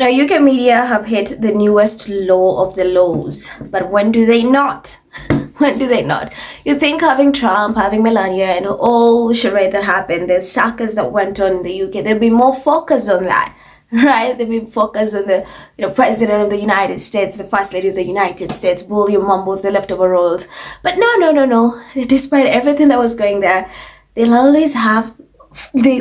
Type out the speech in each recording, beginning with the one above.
UK media have hit the newest low of the lows, but when do they not? When do they not? You think having Trump, having Melania, and all charade that happened, the sagas that went on in the UK, there'd be more focus on that, right? They'd be focused on the, President of the United States, the First Lady of the United States, bully mumbles, the leftover roles. But no. Despite everything that was going there, they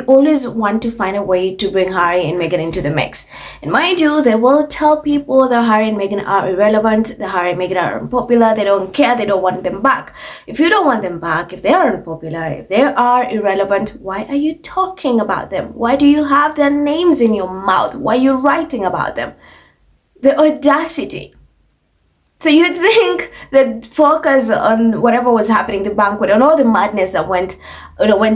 always want to find a way to bring Harry and Meghan into the mix. And mind you, they will tell people that Harry and Meghan are irrelevant, that Harry and Meghan are unpopular, they don't care, they don't want them back. If you don't want them back, if they are unpopular, if they are irrelevant, why are you talking about them? Why do you have their names in your mouth? Why are you writing about them? The audacity. So you'd think that focus on whatever was happening, the banquet, and all the madness that went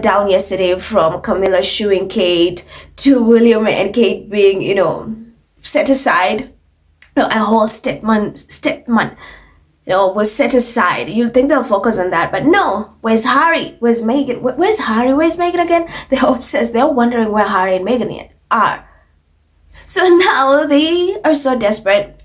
down yesterday, from Camilla shooing Kate to William and Kate being, set aside. A whole statement, was set aside. You'd think they'll focus on that, but no. Where's Harry? Where's Meghan? Where's Harry? Where's Meghan again? They're obsessed. They're wondering where Harry and Meghan are. So now they are so desperate.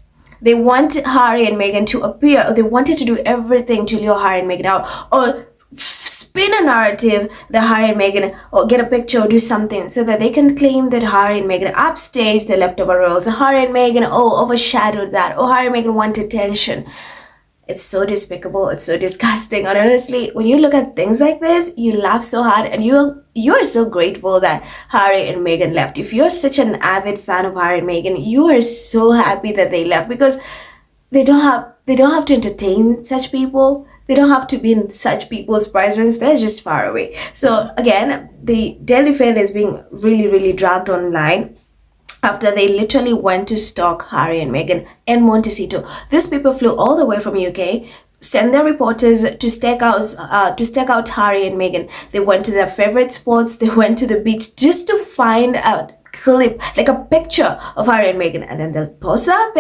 They want Harry and Meghan to appear, or they wanted to do everything to lure Harry and Meghan out, or spin a narrative that Harry and Meghan, or get a picture or do something so that they can claim that Harry and Meghan upstaged the leftover roles. Harry and Meghan, overshadowed that. Harry and Meghan wanted attention. It's so despicable. It's so disgusting. And honestly, when you look at things like this, you laugh so hard, and you're so grateful that Harry and Meghan left. If you're such an avid fan of Harry and Meghan, you are so happy that they left, because they don't have to entertain such people. They don't have to be in such people's presence. They're just far away. So again, the Daily Fail is being really, really dragged online after they literally went to stalk Harry and Meghan in Montecito. These people flew all the way from UK, sent their reporters to stake out Harry and Meghan. They went to their favorite spots. They went to the beach just to find a clip, like a picture of Harry and Meghan, and then they'll post that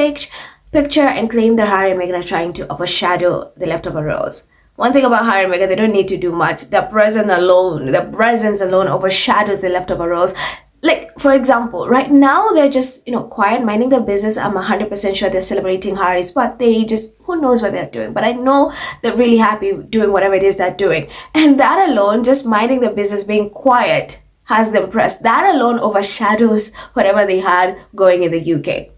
picture and claim that Harry and Meghan are trying to overshadow the leftover roles. One thing about Harry and Meghan, they don't need to do much. Their presence alone overshadows the leftover roles. Like, for example, right now they're just, quiet, minding their business. I'm 100% sure they're celebrating Harry's birthday. Just, who knows what they're doing. But I know they're really happy doing whatever it is they're doing. And that alone, just minding their business, being quiet, has them pressed. That alone overshadows whatever they had going in the UK.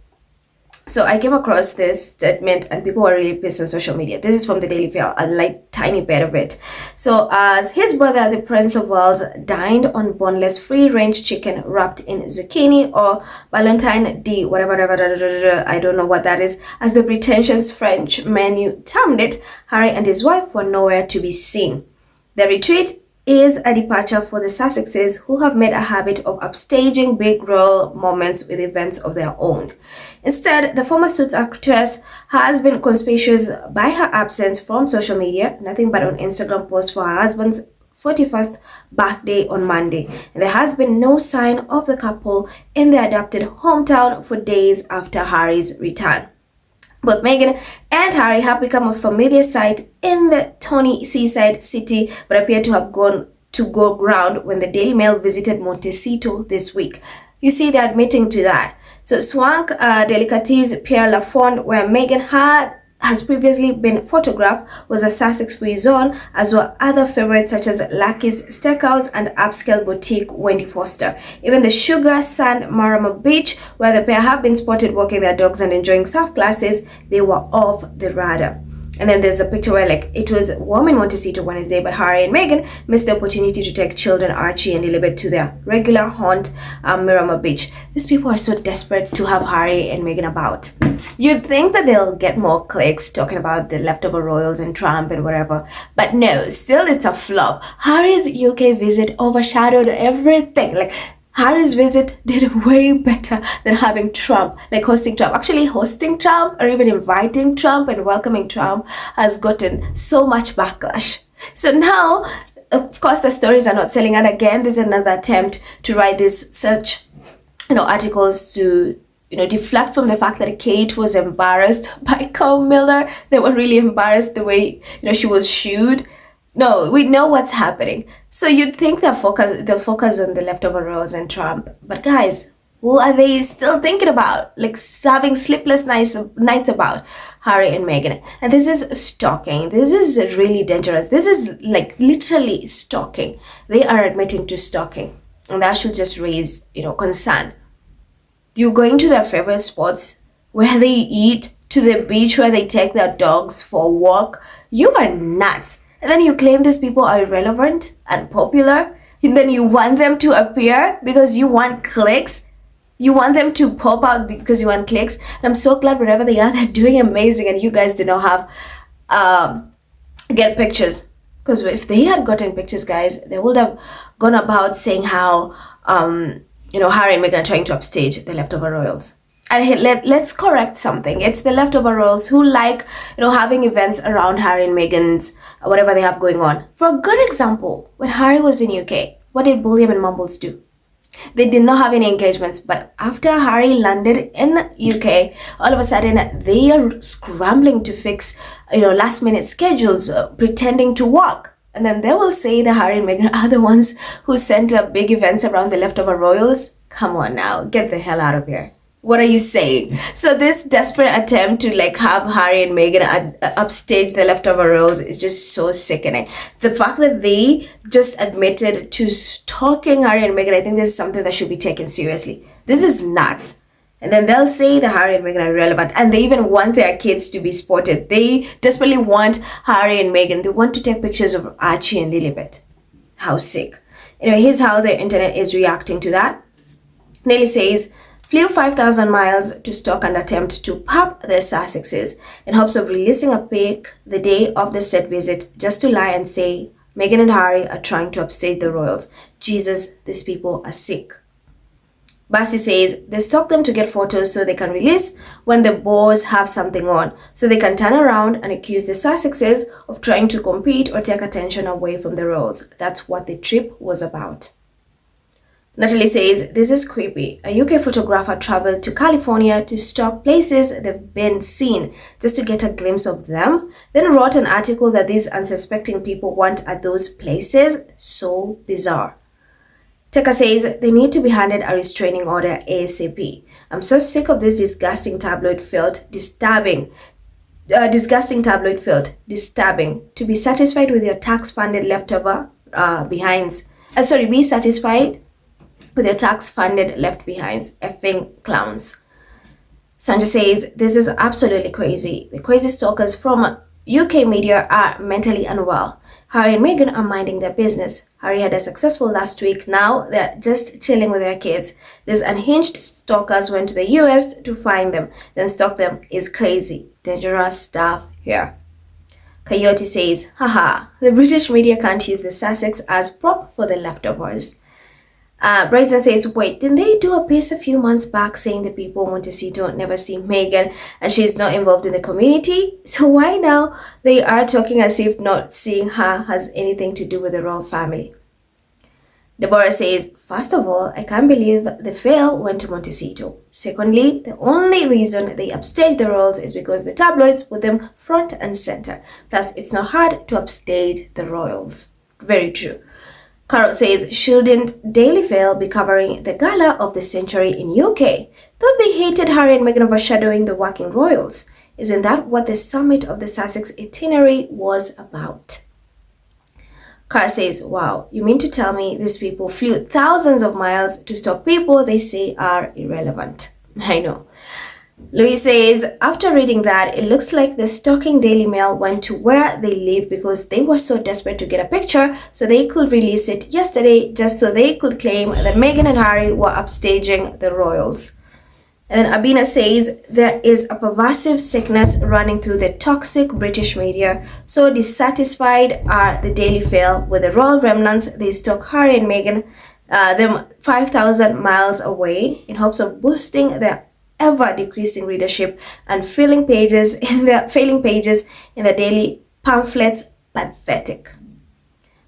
So I came across this statement, and people were really pissed on social media. This is from the Daily Fail, a tiny bit of it. So as his brother, the Prince of Wales, dined on boneless free-range chicken wrapped in zucchini, or Valentine D, whatever, I don't know what that is, as the pretentious French menu termed it, Harry and his wife were nowhere to be seen. The retreat is a departure for the Sussexes, who have made a habit of upstaging big royal moments with events of their own. Instead, the former Suits actress has been conspicuous by her absence from social media, nothing but on Instagram posts for her husband's 41st birthday on Monday. And there has been no sign of the couple in their adopted hometown for days after Harry's return. Both Meghan and Harry have become a familiar sight in the tawny seaside city, but appear to have gone to go ground when the Daily Mail visited Montecito this week. You see, they're admitting to that. So Swank Delicatessen Pierre Lafond, where Meghan has previously been photographed, was a Sussex-free zone, as were other favorites such as Lucky's Steakhouse and upscale boutique Wendy Foster. Even the Sugar Sand Marama Beach, where the pair have been spotted walking their dogs and enjoying surf classes, they were off the radar. And then there's a picture where it was warm in Montecito Wednesday, but Harry and Meghan missed the opportunity to take children Archie and Elizabeth to their regular haunt, Miramar Beach. These people are so desperate to have Harry and Meghan about. You'd think that they'll get more clicks talking about the leftover royals and Trump and whatever, but no, still it's a flop. Harry's UK visit overshadowed everything. Harry's visit did way better than having Trump, hosting Trump. Actually, hosting Trump, or even inviting Trump and welcoming Trump, has gotten so much backlash. So now, of course, the stories are not selling. And again, there's another attempt to write such articles to deflect from the fact that Kate was embarrassed by Camilla. They were really embarrassed the way she was shooed. No, we know what's happening. So you'd think they'll focus on the leftover roles and Trump. But guys, Who are they still thinking about? Like having sleepless nights about Harry and Meghan. And this is stalking. This is really dangerous. This is like literally stalking. They are admitting to stalking. And that should just raise, concern. You're going to their favorite spots where they eat, to the beach where they take their dogs for a walk. You are nuts. And then you claim these people are irrelevant and popular. And then you want them to appear because you want clicks. You want them to pop out because you want clicks. And I'm so glad wherever they are, they're doing amazing. And you guys did not have get pictures. Because if they had gotten pictures, guys, they would have gone about saying how Harry and Meghan are trying to upstage the leftover royals. And let's correct something. It's the leftover royals who like, having events around Harry and Meghan's, whatever they have going on. For a good example, when Harry was in UK, what did William and Mumbles do? They did not have any engagements, but after Harry landed in UK, all of a sudden they are scrambling to fix, last minute schedules, pretending to work. And then they will say that Harry and Meghan are the ones who sent up big events around the leftover royals. Come on now, get the hell out of here. What are you saying? So this desperate attempt to have Harry and Meghan upstage the leftover roles is just so sickening. The fact that they just admitted to stalking Harry and Meghan, I think this is something that should be taken seriously. This is nuts. And then they'll say that Harry and Meghan are irrelevant, and they even want their kids to be spotted. They desperately want Harry and Meghan. They want to take pictures of Archie and Lilibet. How sick. Here's how the internet is reacting to that. Nelly says, flew 5,000 miles to stalk and attempt to pop the Sussexes in hopes of releasing a pic the day of the set visit just to lie and say Meghan and Harry are trying to upstage the royals. Jesus, these people are sick. Basti says they stalk them to get photos so they can release when the boys have something on, so they can turn around and accuse the Sussexes of trying to compete or take attention away from the royals. That's what the trip was about. Natalie says, this is creepy. A UK photographer traveled to California to stalk places they've been seen just to get a glimpse of them, then wrote an article that these unsuspecting people want at those places. So bizarre. Teka says, they need to be handed a restraining order ASAP. I'm so sick of this disgusting tabloid filth, disturbing. To be satisfied with your tax-funded leftover behinds. Be satisfied with your tax-funded left behinds, effing clowns. Sanja says, this is absolutely crazy. The crazy stalkers from UK media are mentally unwell. Harry and Meghan are minding their business. Harry had a successful last week. Now they're just chilling with their kids. These unhinged stalkers went to the US to find them, then stalk them. Is crazy. Dangerous stuff here. Coyote says, haha, the British media can't use the Sussex as prop for the leftovers. Bryson says, wait, didn't they do a piece a few months back saying the people of Montecito never see Meghan and she's not involved in the community? So why now they are talking as if not seeing her has anything to do with the royal family? Deborah says, first of all, I can't believe the fail went to Montecito. Secondly, the only reason they upstage the royals is because the tabloids put them front and center. Plus, it's not hard to upstage the royals. Very true. Carol says, shouldn't Daily Fail be covering the gala of the century in UK? Thought they hated Harry and Meghan overshadowing the working royals. Isn't that what the summit of the Sussex itinerary was about? Carl says, wow, you mean to tell me these people flew thousands of miles to stalk people they say are irrelevant? I know. Louis says, after reading that, it looks like the stalking Daily Mail went to where they live because they were so desperate to get a picture so they could release it yesterday just so they could claim that Meghan and Harry were upstaging the royals. And then Abina says, there is a pervasive sickness running through the toxic British media. So dissatisfied are the Daily Fail with the royal remnants. They stalk Harry and Meghan, them 5,000 miles away in hopes of boosting their ever-decreasing readership and failing pages in the daily pamphlets. Pathetic.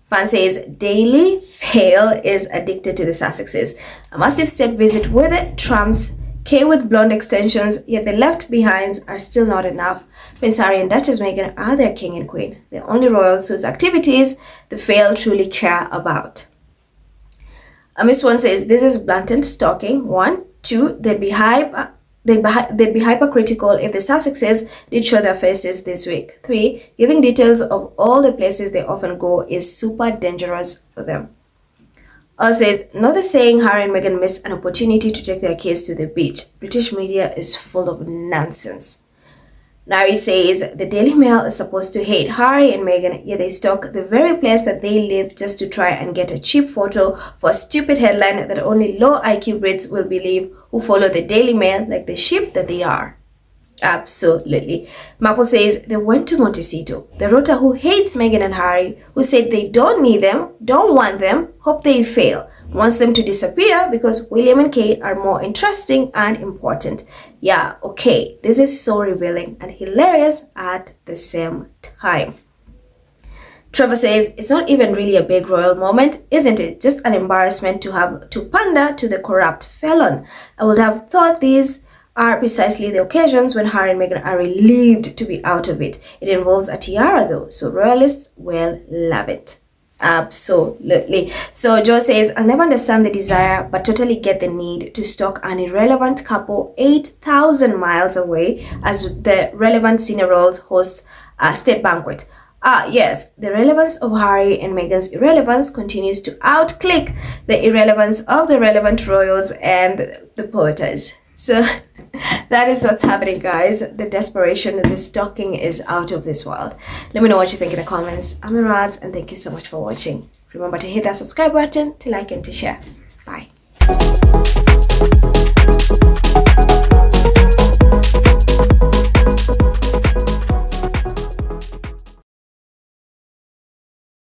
Fan says, Daily Fail is addicted to the Sussexes. A massive state visit with it trumps K with blonde extensions, yet the left behinds are still not enough. Prince Harry and Duchess Meghan are their king and queen, the only royals whose activities the Fail truly care about. Miss One says, this is blatant stalking, 1. 2, they'd be hypercritical if the Sussexes did show their faces this week. 3, giving details of all the places they often go is super dangerous for them. Says, not the saying Harry and Meghan missed an opportunity to take their kids to the beach. British media is full of nonsense. Nari says, the Daily Mail is supposed to hate Harry and Meghan, yet they stalk the very place that they live just to try and get a cheap photo for a stupid headline that only low IQ Brits will believe who follow the Daily Mail like the sheep that they are. Absolutely. Maple says, they went to Montecito. The writer who hates Meghan and Harry, who said they don't need them, don't want them, hope they fail, wants them to disappear because William and Kate are more interesting and important. Yeah, okay, this is so revealing and hilarious at the same time. Trevor says, it's not even really a big royal moment, isn't it? Just an embarrassment to have to pander to the corrupt felon. I would have thought these are precisely the occasions when Harry and Meghan are relieved to be out of it. It involves a tiara though, so royalists will love it. Absolutely. So Joe says, I'll never understand the desire but totally get the need to stalk an irrelevant couple 8,000 miles away as the relevant senior roles host a state banquet. Yes, the relevance of Harry and Meghan's irrelevance continues to outclick the irrelevance of the relevant royals and the poeters. So that is what's happening, guys. The desperation, the stalking is out of this world. Let me know what you think in the comments. I'm Miraz, and thank you so much for watching. Remember to hit that subscribe button, to like and to share. Bye.